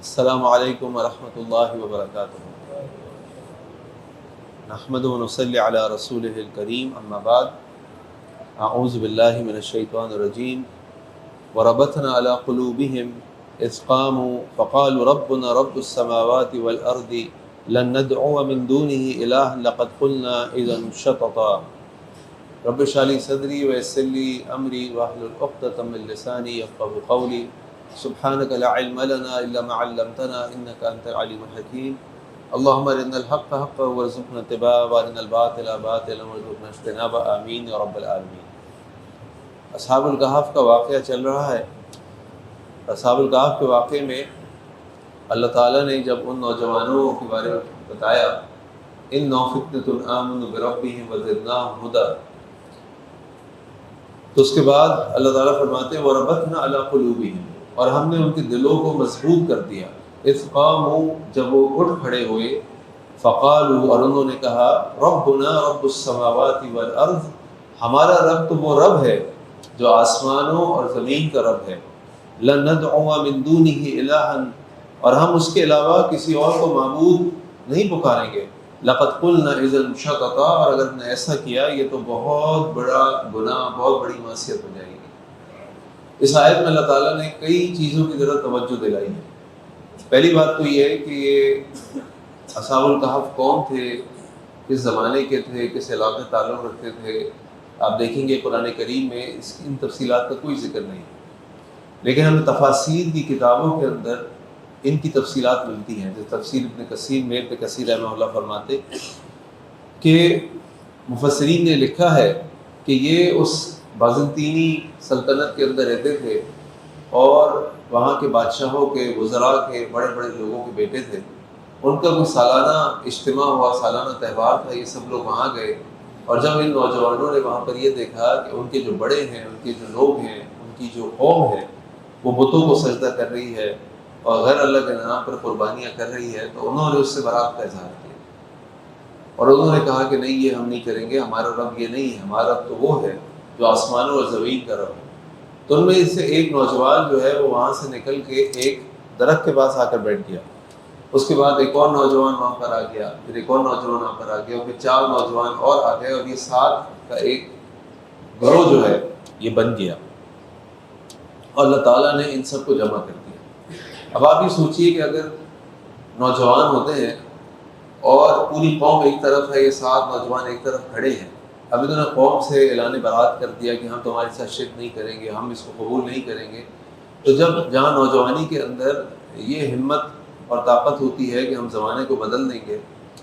السلام علیکم ورحمۃ اللہ وبرکاتہ۔ نحمد و نصلی علی رسولہ الکریم، اما بعد، اعوذ باللہ من الشیطان الرجیم۔ وربطنا علی قلوبہم اذ قاموا فقالوا ربنا رب السماوات والارض لن ندعو من دونہ الہا لقد قلنا اذا شططا۔ رب اشرح لی صدری ویسر لی امری واحلل عقدۃ من لسانی یفقهوا قولی۔ سبحانک لا علم لنا الا ما علمتنا انک انت العلیم الحکیم۔ اللہم ارنا الحق حقا وارزقنا اتباعہ وارنا الباطل باطلا وارزقنا اجتنابہ، آمین یا رب العالمین۔ اصحاب الکہف کا واقعہ چل رہا ہے۔ اصحاب الکہف کے واقعے میں اللہ تعالیٰ نے جب ان نوجوانوں کے بارے میں بتایا، انہم فتنۃ آمنوا بربہم وزدناہم ہدی، تو اس کے بعد اللہ تعالیٰ فرماتے ہیں وَرَبَطْنَا عَلَىٰ قُلُوبِهِمْ، اور ہم نے ان کے دلوں کو مضبوط کر دیا۔ اذ قاموا، جب وہ اٹھ کھڑے ہوئے، فقالوا، اور انہوں نے کہا، ربنا رب السماوات والارض، ہمارا رب تو وہ رب ہے جو آسمانوں اور زمین کا رب ہے، لن ندعو من دونہ الہا، اور ہم اس کے علاوہ کسی اور کو معبود نہیں پکاریں گے، لقد قلنا اذا شططا، اور اگر ہم نے ایسا کیا یہ تو بہت بڑا گناہ، بہت بڑی معصیت ہو جائے گی۔ اس آیت میں اللہ تعالیٰ نے کئی چیزوں کی طرف توجہ دلائی ہے۔ پہلی بات تو یہ ہے کہ یہ اصحاب الکہف کون تھے، کس زمانے کے تھے، کس علاقے تعلق رکھتے تھے۔ آپ دیکھیں گے قرآن کریم میں ان تفصیلات کا کوئی ذکر نہیں، لیکن ہمیں تفاسیر کی کتابوں کے اندر ان کی تفصیلات ملتی ہیں۔ جیسے تفسیر ابن کثیر میں ابن کثیر رحمہ اللہ فرماتے کہ مفسرین نے لکھا ہے کہ یہ اس بازنطینی سلطنت کے اندر رہتے تھے، اور وہاں کے بادشاہوں کے، وزراء کے، بڑے بڑے لوگوں کے بیٹے تھے۔ ان کا کوئی سالانہ اجتماع ہوا، سالانہ تہوار تھا، یہ سب لوگ وہاں گئے، اور جب ان نوجوانوں نے وہاں پر یہ دیکھا کہ ان کے جو بڑے ہیں، ان کے جو لوگ ہیں، ان کی جو قوم ہے وہ بتوں کو سجدہ کر رہی ہے اور غیر اللہ کے نام پر قربانیاں کر رہی ہے، تو انہوں نے اس سے برات کا اظہار کیا، اور انہوں نے کہا کہ نہیں، یہ ہم نہیں کریں گے، ہمارا رب یہ نہیں ہے، ہمارا رب تو وہ ہے جو آسمانوں اور زمین کا رب ہے۔ تو ان میں سے ایک نوجوان جو ہے وہ وہاں سے نکل کے ایک درخت کے پاس آ کر بیٹھ گیا۔ اس کے بعد ایک اور نوجوان وہاں پر آ گیا، پھر ایک اور نوجوان وہاں پر آ گیا، اور پھر 4 نوجوان اور آ گئے، اور یہ 7 کا ایک گروہ جو ہے یہ بن گیا، اور اللہ تعالیٰ نے ان سب کو جمع کر دیا۔ اب آپ یہ سوچئے کہ اگر نوجوان ہوتے ہیں اور پوری قوم ایک طرف ہے، یہ 7 نوجوان ایک طرف کھڑے ہیں، اب انہوں نے قوم سے اعلان برات کر دیا کہ ہم تمہارے ساتھ شرک نہیں کریں گے، ہم اس کو قبول نہیں کریں گے، تو جب جہاں نوجوانی کے اندر یہ ہمت اور طاقت ہوتی ہے کہ ہم زمانے کو بدل دیں گے،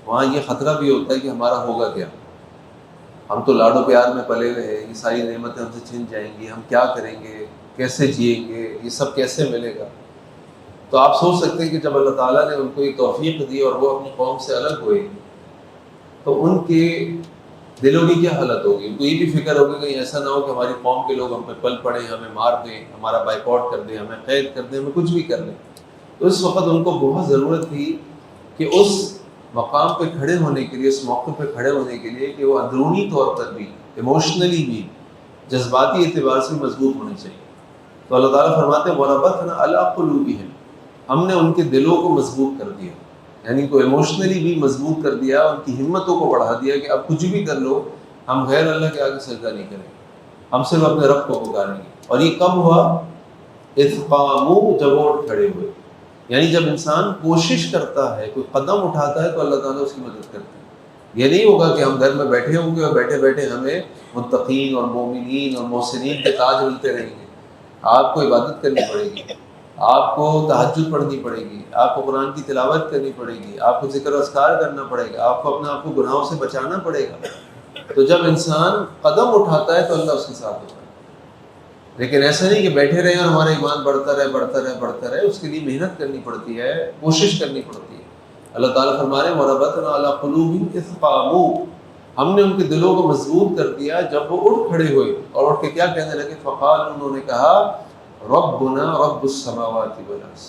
وہاں یہ خطرہ بھی ہوتا ہے کہ ہمارا ہوگا کیا، ہم تو لاڈ و پیار میں پلے ہوئے ہیں، یہ ساری نعمتیں ہم سے چھن جائیں گی، ہم کیا کریں گے، کیسے جئیں گے، یہ سب کیسے ملے گا۔ تو آپ سوچ سکتے ہیں کہ جب اللہ تعالیٰ نے ان کو یہ توفیق دی اور وہ اپنی قوم سے الگ ہوئے، تو ان کے دلوں کی کیا حالت ہوگی۔ ان کو یہ بھی فکر ہوگی کہ ایسا نہ ہو کہ ہماری قوم کے لوگ ہم پہ پل پڑیں، ہمیں مار دیں، ہمارا بائیکاٹ کر دیں، ہمیں قید کر دیں، ہمیں کچھ بھی کر دیں۔ تو اس وقت ان کو بہت ضرورت تھی کہ اس مقام پہ کھڑے ہونے کے لیے، اس موقع پہ کھڑے ہونے کے لیے، کہ وہ اندرونی طور پر بھی، ایموشنلی بھی، جذباتی اعتبار سے مضبوط ہونے چاہیے۔ تو اللہ تعالیٰ فرماتے ہیں وَرَبَطْنَا عَلَىٰ قُلُوبِهِمْ، ہم نے ان کے دلوں کو مضبوط کر دیا، یعنی کو ایموشنلی بھی مضبوط کر دیا، ان کی ہمتوں کو بڑھا دیا کہ اب کچھ بھی کر لو، ہم غیر اللہ کے آگے سجدہ نہیں کریں گے، ہم صرف اپنے رب کو پکاریں گے۔ اور یہ کب ہوا؟ اذ قاموا، جب وہ اٹھ کھڑے ہوئے۔ یعنی جب انسان کوشش کرتا ہے، کوئی قدم اٹھاتا ہے، تو اللہ تعالیٰ اس کی مدد کرتا ہے۔ یہ نہیں ہوگا کہ ہم گھر میں بیٹھے ہوں گے اور بیٹھے بیٹھے ہمیں متقین اور مومنین اور محسنین کے تاج ملتے رہیں گے۔ آپ کو عبادت کرنی پڑے گی، آپ کو تہجد پڑھنی پڑے گی، آپ کو قرآن کی تلاوت کرنی پڑے گی، آپ کو ذکر و اذکار کرنا پڑے گا، آپ کو اپنے آپ کو گناہوں سے بچانا پڑے گا۔ تو جب انسان قدم اٹھاتا ہے تو اللہ اس کے ساتھ ہوتا ہے، لیکن ایسا نہیں کہ بیٹھے رہے اور ہمارا ایمان بڑھتا رہے بڑھتا رہے بڑھتا رہے، اس کے لیے محنت کرنی پڑتی ہے، کوشش کرنی پڑتی ہے۔ اللہ تعالیٰ فرما رہے ہیں وَرَبَطْنَا عَلَىٰ قُلُوبِهِمْ إِذْ قَامُوا، ہم نے ان کے دلوں کو مضبوط کر دیا جب وہ اٹھ کھڑے ہوئے، اور اٹھ کے کیا کہنے لگے؟ فَقَالُوا، انہوں نے کہا، ربنا رب السماوات والارض،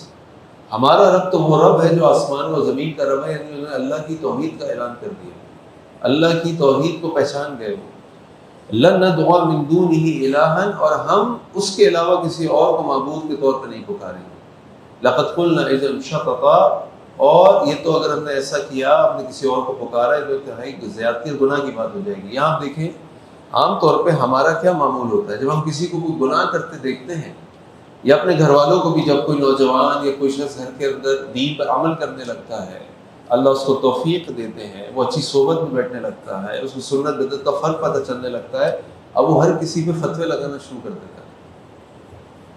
ہمارا رب تو وہ رب ہے جو آسمان و زمین کا رب ہے، یعنی انہوں نے اللہ کی توحید کا اعلان کر دیا، اللہ کی توحید کو پہچان گئے وہ۔ لن ندعو من دونہ الہا، اور ہم اس کے علاوہ کسی اور کو معبود کے طور پر نہیں پکاریں گے۔ لقد قلنا اذا شططا، اور یہ تو اگر ہم نے ایسا کیا، ہم نے کسی اور کو پکارا ہے، جو انتہائی زیادتی اور گناہ کی بات ہو جائے گی۔ یہاں آپ دیکھیں عام طور پہ ہمارا کیا معمول ہوتا ہے، جب ہم کسی کو کوئی گناہ کرتے دیکھتے ہیں، یا اپنے گھر والوں کو بھی، جب کوئی نوجوان یا کوئی شخص گھر کے اندر دین پر عمل کرنے لگتا ہے، اللہ اس کو توفیق دیتے ہیں، وہ اچھی صحبت میں بیٹھنے لگتا ہے، اس کو سنت بدعت کا فرق پتہ چلنے لگتا ہے، اب وہ ہر کسی پہ فتوے لگانا شروع کر دیتا ہے،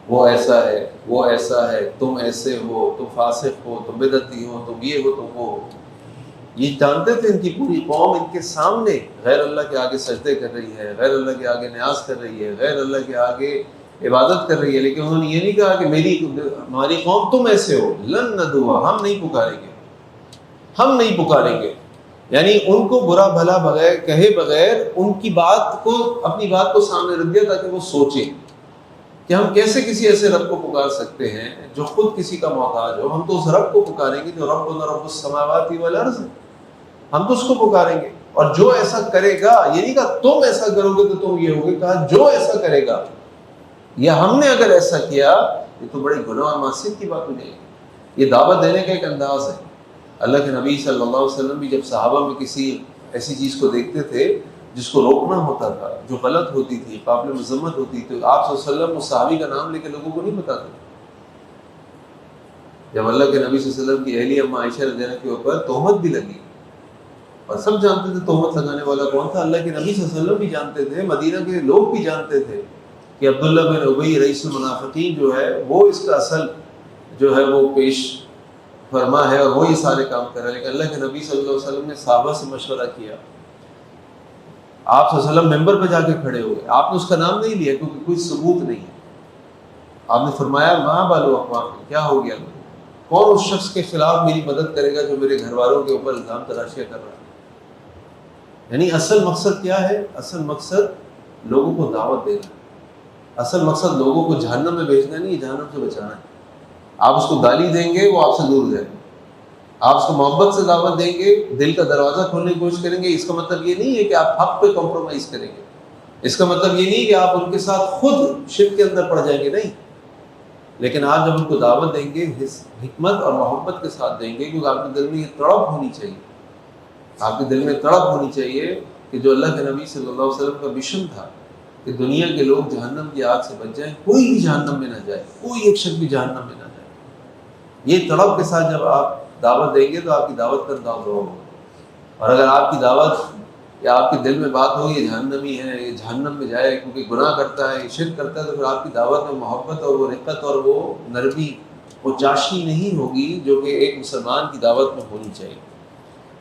وہ ایسا ہے، وہ ایسا ہے، تم ایسے ہو، تم فاسق ہو، تم بدعتی ہو، تم یہ ہو، تم وہ ہو۔ یہ جانتے تھے ان کی پوری قوم ان کے سامنے غیر اللہ کے آگے سجدے کر رہی ہے، غیر اللہ کے آگے نیاز کر رہی ہے، غیر اللہ کے آگے عبادت کر رہی ہے، لیکن انہوں نے یہ نہیں کہا کہ ہماری قوم تم ایسے ہو، لن ندعو، ہم نہیں پکاریں گے، ہم نہیں پکاریں گے۔ یعنی ان کو برا بھلا بغیر کہے بغیر ان کی بات کو، اپنی بات کو سامنے رکھ دیا تاکہ وہ سوچیں کہ ہم کیسے کسی ایسے رب کو پکار سکتے ہیں جو خود کسی کا محتاج ہو۔ ہم تو اس رب کو پکاریں گے جو ربنا رب السماوات والارض، ہم تو اس کو پکاریں گے، اور جو ایسا کرے گا، یہ نہیں کہا تم ایسا کرو گے تو تم یہ ہوگے، کہا جو ایسا کرے گا، یا ہم نے اگر ایسا کیا، یہ تو بڑی گناہ اور معصیت کی بات ہو جائے گی۔ یہ دعوت دینے کا ایک انداز ہے۔ اللہ کے نبی صلی اللہ علیہ وسلم بھی جب صحابہ میں کسی ایسی چیز کو دیکھتے تھے جس کو روکنا ہوتا تھا، جو غلط ہوتی تھی، قابل مذمت ہوتی تھی، تو آپ صلی اللہ علیہ وسلم اس صحابی کا نام لے کے لوگوں کو نہیں بتاتے۔ جب اللہ کے نبی صلی اللہ علیہ وسلم کی اہلیہ اما عائشہ رضی اللہ عنہا کے اوپر تہمت بھی لگی، اور سب جانتے تھے تہمت لگانے والا کون تھا، اللہ کے نبی صلی اللہ علیہ وسلم بھی جانتے تھے، مدینہ کے لوگ بھی جانتے تھے کہ عبداللہ بن ابی رئیس المنافقین جو ہے وہ اس کا اصل جو ہے وہ پیش فرما ہے، اور وہ یہ سارے کام کر رہا ہے۔ لیکن اللہ کے نبی صلی اللہ علیہ وسلم نے صحابہ سے مشورہ کیا، آپ صلی اللہ علیہ وسلم ممبر پہ جا کے کھڑے ہوئے، آپ نے اس کا نام نہیں لیا کیونکہ کوئی ثبوت نہیں ہے، آپ نے فرمایا ماں بالو اقوام، کیا ہو گیا، کون اس شخص کے خلاف میری مدد کرے گا جو میرے گھر والوں کے اوپر الزام تراشیاں کر رہا ہے۔ یعنی اصل مقصد کیا ہے؟ اصل مقصد لوگوں کو دعوت دینا، اصل مقصد لوگوں کو جہنم میں بھیجنا نہیں، جہنم سے بچانا ہے۔ آپ اس کو گالی دیں گے، وہ آپ سے دور جائے گا، آپ اس کو محبت سے دعوت دیں گے، دل کا دروازہ کھولنے کی کوشش کریں گے، اس کا مطلب یہ نہیں ہے کہ آپ حق پہ کمپرومائز کریں گے، اس کا مطلب یہ نہیں کہ آپ ان کے ساتھ خود شرک کے اندر پڑ جائیں گے، نہیں، لیکن آپ جب ان کو دعوت دیں گے حکمت اور محبت کے ساتھ دیں گے، کیونکہ آپ کے دل میں یہ تڑپ ہونی چاہیے، آپ کے دل میں تڑپ ہونی چاہیے کہ جو اللہ کے نبی صلی اللہ علیہ وسلم کا مشن تھا کہ دنیا کے لوگ جہنم کی آگ سے بچ جائیں، کوئی بھی جہنم میں نہ جائے، کوئی ایک شخص بھی جہنم میں نہ جائے، یہ تڑپ کے ساتھ جب آپ دعوت دیں گے تو آپ کی دعوت کا انداز ہوگا۔ اور اگر آپ کی دعوت یا آپ کے دل میں بات ہو یہ جہنمی ہے، یہ جہنم میں جائے کیونکہ گناہ کرتا ہے، یہ شرک کرتا ہے، تو پھر آپ کی دعوت میں محبت اور وہ رقت اور وہ نرمی، وہ چاشنی نہیں ہوگی جو کہ ایک مسلمان کی دعوت میں ہونی چاہیے۔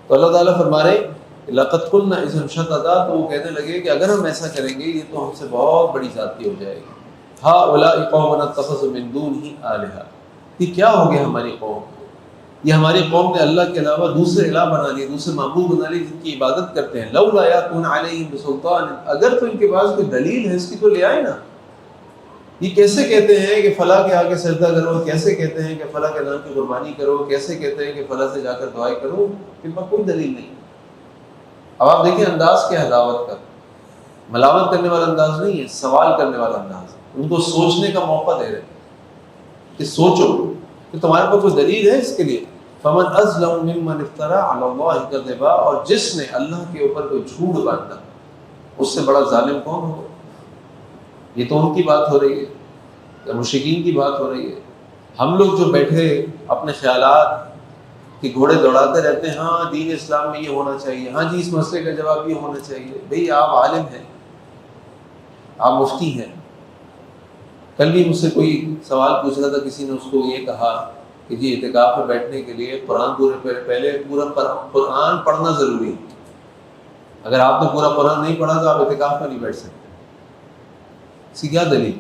تو اللہ تعالیٰ فرما رہے لقد قلنا اذا شططا، تو وہ کہنے لگے کہ اگر ہم ایسا کریں گے یہ تو ہم سے بہت بڑی زیادتی ہو جائے گی۔ هؤلاء قوم اتخذوا من دونه آلهة، یہ کیا ہو گیا ہماری قوم، یہ ہماری قوم نے اللہ کے علاوہ دوسرے الہ بنا لیے، دوسرے معبود بنا لیے جن کی عبادت کرتے ہیں۔ لولا یاتون علیہم بسلطان، اگر تو ان کے پاس کوئی دلیل ہے اس کی تو لے آئے نا۔ یہ کیسے کہتے ہیں کہ فلاں کے آگے سجدہ کرو، کیسے کہتے ہیں کہ فلاں کے نام کی قربانی کرو، کیسے کہتے ہیں کہ فلاں سے جا کر دعائیں کرو، ان پر کوئی دلیل نہیں۔ اب آپ دیکھیں انداز کیا ہے دعوت کا، ملامت کرنے والا انداز نہیں ہے، سوال کرنے والا انداز ہے، ان کو سوچنے کا موقع دے رہے ہیں کہ سوچو کہ تمہارے پاس کوئی دلیل ہے اس کے لیے۔ فمن اظلم ممن افترى على الله كذبا، اور جس نے اللہ کے اوپر کوئی جھوٹ باندھا اس سے بڑا ظالم کون ہو۔ یہ تو ان کی بات ہو رہی ہے، یا مشرکین کی بات ہو رہی ہے۔ ہم لوگ جو بیٹھے اپنے خیالات کے گھوڑے دوڑاتے رہتے ہیں، ہاں دین اسلام میں یہ ہونا چاہیے، ہاں جی اس مسئلے کا جواب یہ ہونا چاہیے۔ بھئی آپ عالم ہیں، آپ مفتی ہیں۔ کل بھی مجھ سے کوئی سوال پوچھ رہا تھا، کسی نے اس کو یہ کہا کہ جی اعتکاف میں بیٹھنے کے لیے پہلے پورا قرآن پڑھنا ضروری ہے، اگر آپ نے پورا قرآن نہیں پڑھا تو آپ اعتکاف میں نہیں بیٹھ سکتے۔ اس کی کیا دلیل؟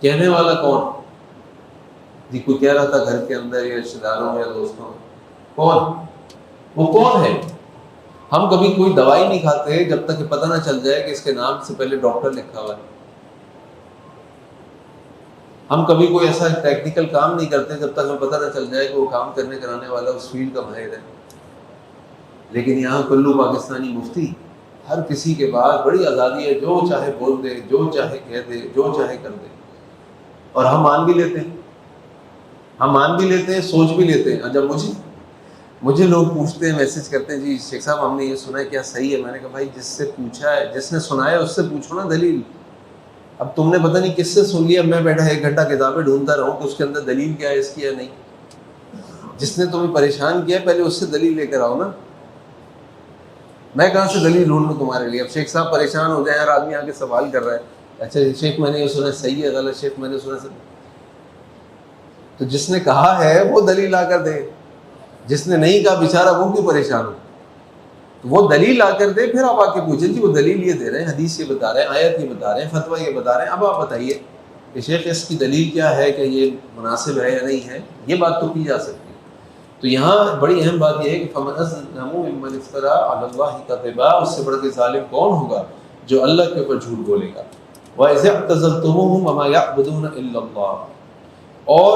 کہنے والا کون؟ جی کوئی کہہ رہا تھا گھر کے اندر یا رشتے داروں یا دوستوں میں، کون وہ کون ہے؟ ہم کبھی کوئی دوائی نہیں کھاتے جب تک کہ پتہ نہ چل جائے کہ اس کے نام سے پہلے ڈاکٹر لکھا ہوا ہے۔ ہم کبھی کوئی ایسا ٹیکنیکل کام نہیں کرتے جب تک ہمیں پتہ نہ چل جائے کہ وہ کام کرنے کرانے والا اس فیلڈ کا ماہر ہے۔ لیکن یہاں کلو پاکستانی مفتی، ہر کسی کے بعد بڑی آزادی ہے، جو چاہے بول دے، جو چاہے کہہ دے، جو چاہے کر دے، اور ہم مان بھی لیتے ہیں۔ ہم مان بھی لیتے ہیں، سوچ بھی لیتے ہیں. جب مجھے لوگ پوچھتے ہیں، میسج کرتے ہیں، جی شیخ صاحب ہم نے یہ سنا ہے کیا صحیح ہے؟ میں نے کہا بھائی جس سے پوچھا ہے، جس نے سنا ہے اس سے پوچھو نا دلیل. اب تم نے پتہ نہیں کس سے سن لیا، میں بیٹھا 1 گھنٹہ کتابیں ڈھونڈتا رہوں کہ اس کے اندر دلیل کیا ہے اس کی یا نہیں. جس نے تمہیں پریشان کیا پہلے اس سے دلیل لے کر آؤ نا. میں کہاں سے دلیل ڈھونڈ لوں تمہارے لیے؟ اب شیخ صاحب پریشان ہو جائیں، ہر آدمی آ کے سوال کر رہا ہے، اچھا شیخ میں نے یہ سنا صحیح ہے غلط، شیخ میں نے سنا صحیح. تو جس نے کہا ہے وہ دلیل لا کر دے، جس نے نہیں کہا بیچارہ وہ کیوں پریشان ہو؟ تو وہ دلیل لا کر دے، پھر آپ آ کے پوچھیں جی وہ دلیل یہ دے رہے ہیں، حدیث یہ بتا رہے ہیں، آیت یہ بتا رہے ہیں، فتویٰ یہ بتا رہے ہیں، اب آپ بتائیے کہ شیخ اس کی دلیل کیا ہے کہ یہ مناسب ہے یا نہیں ہے. یہ بات تو کی جا سکتی ہے. تو یہاں بڑی اہم بات یہ ہے کہ فَمَنْ أَظْلَمُ مِمَّنِ افْتَرَىٰ عَلَى اللَّهِ كَذِبًا، اس سے بڑھ کے ظالم کون ہوگا جو اللہ کے اوپر جھوٹ بولے گا. وَإِذِ اعْتَزَلْتُمُوهُمْ وَمَا يَعْبُدُونَ إِلَّا اللَّهَ، اور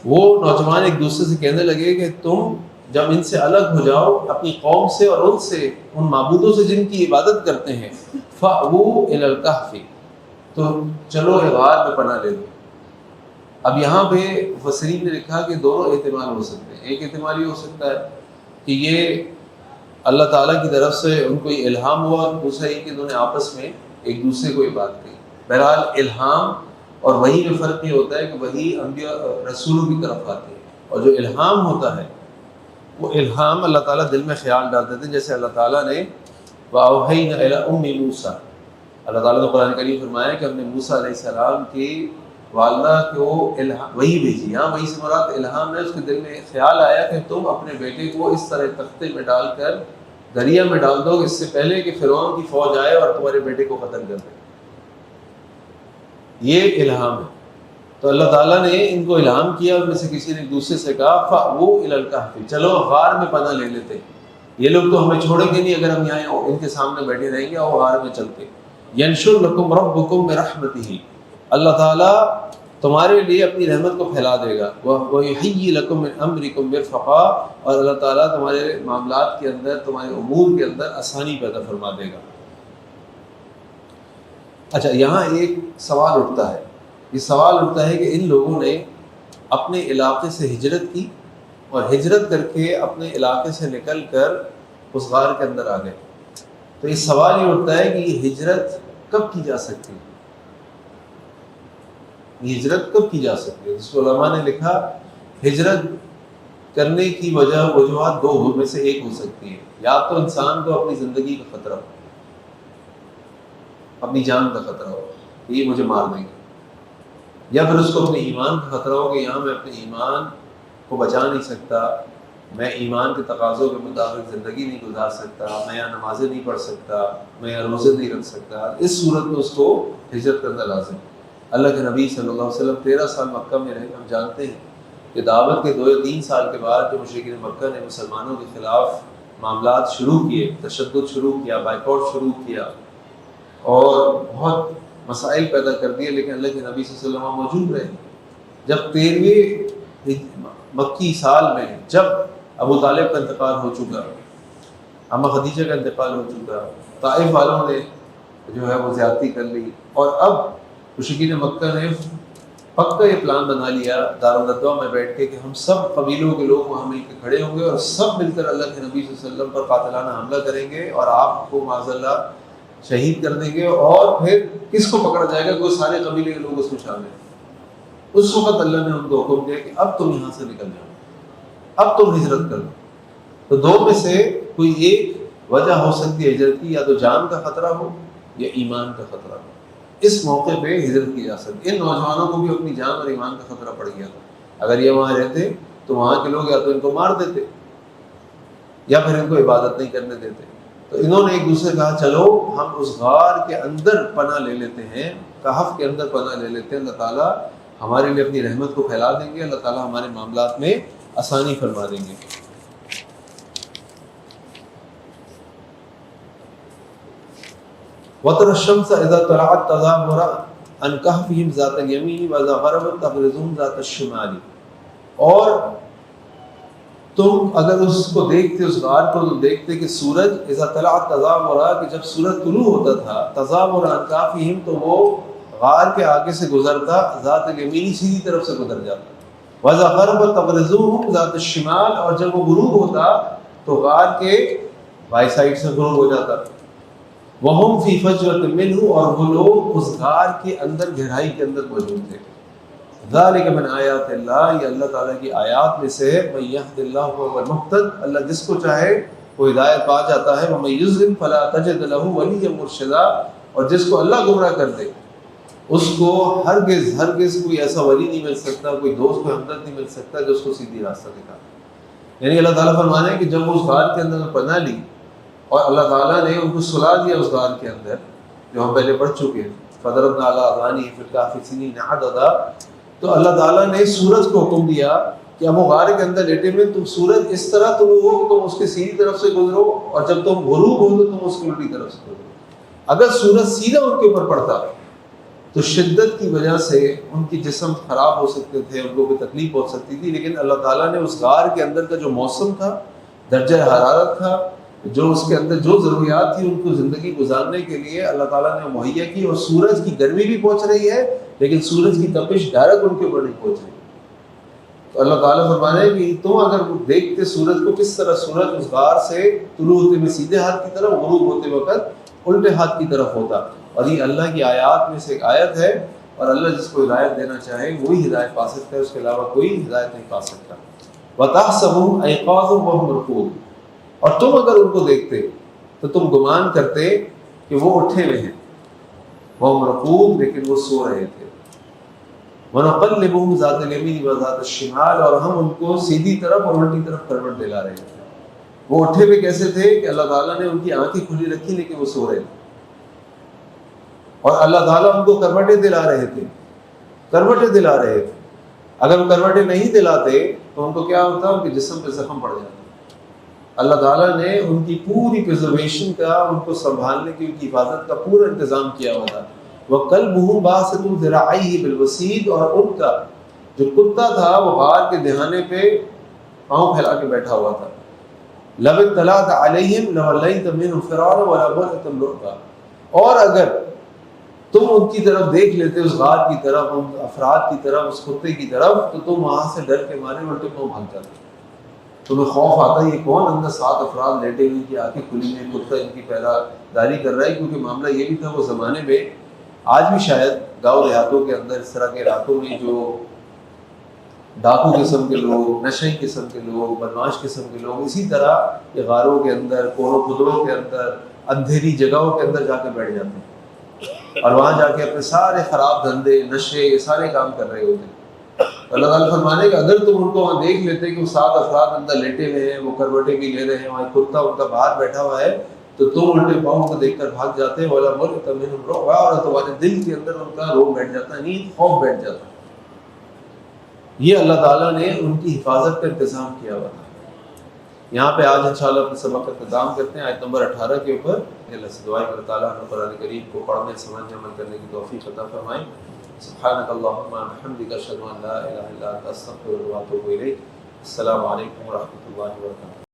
وہ نوجوان ایک دوسرے سے کہنے لگے کہ تم جب ان سے الگ ہو جاؤ اپنی قوم سے اور ان سے، ان معبودوں سے جن کی عبادت کرتے ہیں، فَأْوُوا إِلَى الْكَهْفِ، تو چلو غار میں پناہ لے لو. اب یہاں پہ مفسرین نے لکھا کہ دونوں احتمال ہو سکتے ہیں. ایک احتمال یہ ہو سکتا ہے کہ یہ اللہ تعالیٰ کی طرف سے ان کو یہ الہام ہوا، دوسرا یہ کہ انہوں نے آپس میں ایک دوسرے کو یہ بات کہی. بہرحال الہام اور وحی میں فرق یہ ہوتا ہے کہ وحی انبیاء رسولوں کی طرف آتی ہے، اور جو الہام ہوتا ہے وہ الہام اللہ تعالیٰ دل میں خیال ڈال دیتے ہیں. جیسے اللہ تعالیٰ نے وَأَوْحَيْنَا إِلَىٰ أُمِّ مُوسَىٰ، اللہ تعالیٰ نے قرآن کریم فرمایا کہ ہم نے موسیٰ علیہ السلام کی والدہ کو وہی بھیجی. یہاں وہی سے مراد الہام ہے. اس کے دل میں خیال آیا کہ تم اپنے بیٹے کو اس طرح تختے میں ڈال کر دریا میں ڈال دو اس سے پہلے کہ فرعون کی فوج آئے اور تمہارے بیٹے کو قتل کر دے. یہ الہام ہے. تو اللہ تعالیٰ نے ان کو الہام کیا، ان میں سے کسی نے ایک دوسرے سے کہا فَأْوُوا إِلَى الْكَهْفِ، چلو غار میں پناہ لے لیتے. یہ لوگ تو ہمیں چھوڑیں گے نہیں اگر ہم یہاں ان کے سامنے بیٹھے رہیں گے، اور غار میں چلتے. يَنشُرْ لَكُمْ رَبُّكُمْ بِرَحْمَتِهِ، اللہ تعالیٰ تمہارے لیے اپنی رحمت کو پھیلا دے گا. وَيُحْيِي لَكُم مِّنْ أَمْرِكُمْ مِرْفَقًا، اور اللہ تعالیٰ تمہارے معاملات کے اندر، تمہارے امور کے اندر آسانی پیدا فرما دے گا. اچھا یہاں ایک سوال اٹھتا ہے، یہ سوال اٹھتا ہے کہ ان لوگوں نے اپنے علاقے سے ہجرت کی اور ہجرت کر کے اپنے علاقے سے نکل کر اس غار کے اندر آ گئے. تو یہ سوال یہ اٹھتا ہے کہ یہ ہجرت کب کی جا سکتی ہے؟ ہجرت کب کی جا سکتی ہے؟ جس کو علماء نے لکھا ہجرت کرنے کی وجوہات 2 میں سے ایک ہو سکتی ہے. یا تو انسان کو اپنی زندگی کا خطرہ ہو، اپنی جان کا خطرہ ہو کہ یہ مجھے مار دیں گے، یا پھر اس کو اپنے ایمان کا خطرہ ہو کہ یہاں میں اپنے ایمان کو بچا نہیں سکتا، میں ایمان کے تقاضوں کے مطابق زندگی نہیں گزار سکتا، میں یہاں نمازیں نہیں پڑھ سکتا، میں یہاں روزے نہیں رکھ سکتا. اس صورت میں اس کو ہجرت کرنا لازم. اللہ کے نبی صلی اللہ علیہ وسلم 13 سال مکہ میں رہے. ہم جانتے ہیں کہ دعوت کے 2 یا 3 سال کے بعد جو مشرکین مکہ نے مسلمانوں کے خلاف معاملات شروع کیے، تشدد شروع کیا، بائیکاٹ شروع کیا اور بہت مسائل پیدا کر دیے، لیکن اللہ کے نبی صلی اللہ علیہ وسلم موجود رہے. جب 13ویں مکی سال میں جب ابو طالب کا انتقال ہو چکا، اماں خدیجہ کا انتقال ہو چکا، طائف والوں نے جو ہے وہ زیادتی کر لی، اور اب مشرکین مکہ نے پکا یہ پلان بنا لیا دارالندوہ میں بیٹھ کے کہ ہم سب قبیلوں کے لوگ وہاں مل کے کھڑے ہوں گے اور سب مل کر اللہ کے نبی صلی اللہ علیہ وسلم پر قاتلانہ حملہ کریں گے اور آپ کو معاذ اللہ شہید کر دیں گے. اور پھر کس کو پکڑا جائے گا؟ کوئی سارے قبیلے کے لوگ اس میں شامل ہیں. اس وقت اللہ نے ان کو حکم دیا کہ اب تم یہاں سے نکل جاؤ، اب تم ہجرت کر دو. تو 2 میں سے کوئی ایک وجہ ہو سکتی ہے ہجرت کی، یا تو جان کا خطرہ ہو یا ایمان کا خطرہ ہو. اس موقع پہ ہجرت کی جا سکتی. ان نوجوانوں کو بھی اپنی جان اور ایمان کا خطرہ پڑ گیا تھا. اگر یہ وہاں رہتے تو وہاں کے لوگ یا تو ان کو مار دیتے یا پھر ان کو عبادت نہیں کرنے دیتے. تو انہوں نے ایک دوسرے کہا چلو ہم اس غار کے اندر پناہ لے لیتے ہیں، کہف کے اندر پناہ لے لیتے ہیں. اللہ تعالیٰ ہمارے لیے اپنی رحمت کو پھیلا دیں گے، اللہ تعالیٰ ہمارے معاملات میں آسانی فرما دیں گے. وَتَرَى الشَّمْسَ إِذَا طَلَعَتْ تَزَاوَرُ عَنْ كَهْفِهِمْ ذَاتَ الْيَمِينِ وَإِذَا غَرَبَتْ تَقْرِضُهُمْ ذَاتَ الشِّمَالِ. اور تم اگر اس کو دیکھتے، اس غار کو تو دیکھتے کہ سورج اذا طلعت تزاور، کہ جب سورج طلوع ہوتا تھا، تزاور عن کافہم، تو وہ غار کے آگے سے گزرتا، ذات الیمین سیدھی طرف سے گزر جاتا. وَإِذَا غَرَبَ تَبْرِزُهُمْ ذات الشمال، اور جب وہ غروب ہوتا تو غار کے بائیں سائڈ سے غروب ہو جاتا. وَهُمْ فِي فَجْوَةٍ مِّنْهُ، اور وہ لوگ اس غار کے اندر گہرائی کے اندر موجود تھے. ذَلِكَ مِنْ آیَاتِ اللَّهِ، یہ اللہ تعالیٰ کی آیات میں سے ہے. مَن يَهْدِ اللَّهُ فَهُوَ الْمُهْتَدِ، اللہ جس کو چاہے وہ ہدایت پا جاتا ہے. وَمَن يُضْلِلْ فَلَا تَجِدْ لَهُ وَلِيًّا مُرْشِدًا، اور جس کو اللہ گمراہ کر دے اس کو ہرگز کوئی ایسا ولی نہیں مل سکتا، کوئی دوست، کوئی ہمدرد نہیں مل سکتا جو اس کو سیدھی راستہ دکھا. یعنی اللہ تعالیٰ فرمانا ہے کہ جب وہ اس غار کے اندر پناہ لی اور اللہ تعالیٰ نے ان کو سلا دیا اس غار کے اندر، جو ہم پہلے پڑھ چکے ہیں، فَضَرَبْنَا عَلَىٰ آذَانِهِمْ فِي الْكَهْفِ سِنِينَ عَدَدًا، تو اللہ تعالیٰ نے سورج کو حکم دیا کہ اب وہ غار کے اندر لیٹے ہوئے، تم سورج اس طرح طلوع ہو کہ تم اس کے سیدھی طرف سے گزرو، اور جب تم غروب ہو تو تم اس کی الٹی طرف سے گزرو. اگر سورج سیدھا ان کے اوپر پڑتا تو شدت کی وجہ سے ان کی جسم خراب ہو سکتے تھے، ان کو کوئی تکلیف ہو سکتی تھی. لیکن اللہ تعالیٰ نے اس غار کے اندر کا جو موسم تھا، درجہ حرارت تھا، جو اس کے اندر جو ضروریات تھی ان کو زندگی گزارنے کے لیے اللہ تعالیٰ نے مہیا کی. اور سورج کی گرمی بھی پہنچ رہی ہے لیکن سورج کی تپش ڈائریکٹ ان کے اوپر نہیں پہنچ رہی. تو اللہ تعالیٰ فرما رہے ہیں کہ تم اگر دیکھتے سورج کو کس طرح سورج اس غار سے طلوع ہوتے ہوئے سیدھے ہاتھ کی طرف، غروب ہوتے وقت الٹے ہاتھ کی طرف ہوتا. اور یہ اللہ کی آیات میں سے ایک آیت ہے، اور اللہ جس کو ہدایت دینا چاہے وہی ہدایت پا سکتا ہے، اس کے علاوہ کوئی ہدایت نہیں پا سکتا. وَتَحْسَبُهُمْ أَيْقَاظًا وَهُمْ رُقُودٌ، اور تم اگر ان کو دیکھتے تو تم گمان کرتے کہ وہ اٹھے ہوئے ہیں، وَهُمْ رُقُود، لیکن وہ سو رہے تھے. وَنُقَلِّبُهُمْ ذَاتَ الْيَمِينِ وَذَاتَ الشِّمَالِ، اور ہم ان کو سیدھی طرف اور الٹی طرف کروٹ دلا رہے تھے. وہ اٹھے ہوئے کیسے تھے کہ اللہ تعالیٰ نے ان کی آنکھیں کھلی رکھی لیکن وہ سو رہے تھے، اور اللہ تعالیٰ ان کو کروٹیں دلا رہے تھے. اگر وہ کروٹیں نہیں دلاتے تو ان کو کیا ہوتا، ان کے جسم پہ زخم پڑ جاتا. اللہ تعالیٰ نے ان کی پوری پرزرویشن کا، ان کو سنبھالنے کی، ان کی حفاظت کا پورا انتظام کیا ہوا تھا. وَكَلْبُهُمْ بَاسِطٌ ذِرَاعَيْهِ بِالْوَسِيدِ، اور ان کا جو کتا تھا وہ غار کے دہانے پہ پاؤں پھیلا کے بیٹھا ہوا تھا. لَوِ اطَّلَعْتَ عَلَيْهِمْ لَوَلَّيْتَ مِنْهُمْ فِرَارًا وَلَمُلِئْتَ رُعْبًا، اور اگر تم ان کی طرف دیکھ لیتے، اس غار کی طرف، ان افراد کی طرف، اس کتے کی طرف، تو تم وہاں سے ڈر کے مارے الٹے پاؤں بھاگ جاتے. تمہیں خوف آتا ہے یہ کون اندر 7 افراد لیٹے ہوئے، کی آنکھیں کھلی ہیں، کتا ان کی پہرا داری کر رہا ہے. کیونکہ معاملہ یہ بھی تھا وہ زمانے میں، آج بھی شاید گاؤں دیہاتوں کے اندر اس طرح کے علاقوں میں جو ڈاکو قسم کے لوگ، نشئی قسم کے لوگ، بدماش قسم کے لوگ اسی طرح یہ غاروں کے اندر، کوڑوں خدروں کے اندر، اندھیری جگہوں کے اندر جا کے بیٹھ جاتے ہیں، اور وہاں جا کے اپنے سارے خراب دھندے، نشے، یہ سارے کام کر رہے ہوتے ہیں. اللہ تعالیٰ فرمانے کہ اگر تم ان کو وہاں دیکھ لیتے کہ وہ 7 افراد اندر لیٹے ہوئے ہیں، وہ کروٹیں بھی لے رہے ہیں، وہاں کتا ان کا باہر بیٹھا ہوا ہے، تو تم الٹے پاؤں کو دیکھ کر بھاگ جاتے. وَلَمُلِئْتَ مِنْهُمْ رُعْبًا، اور تمہارے دل کے اندر ان کا روب بیٹھ جاتا، نیند، خوف بیٹھ جاتا. یہ اللہ تعالیٰ نے ان کی حفاظت کا انتظام کیا ہوا تھا. یہاں پہ آج انشاءاللہ اپنے سبق کا اختتام کرتے ہیں آیت نمبر 18 کے اوپر. اللہ سے دعا ہے کہ تعالیٰ ہمیں قرآن کریم کو پڑھنے، سمجھنے، عمل کرنے کی توفیق عطا فرمائے. سبحانک اللہم وبحمدک، اشہد ان لا الہ الا انت، استغفرک واتوب الیک. السلام علیکم ورحمۃ اللہ وبرکاتہ.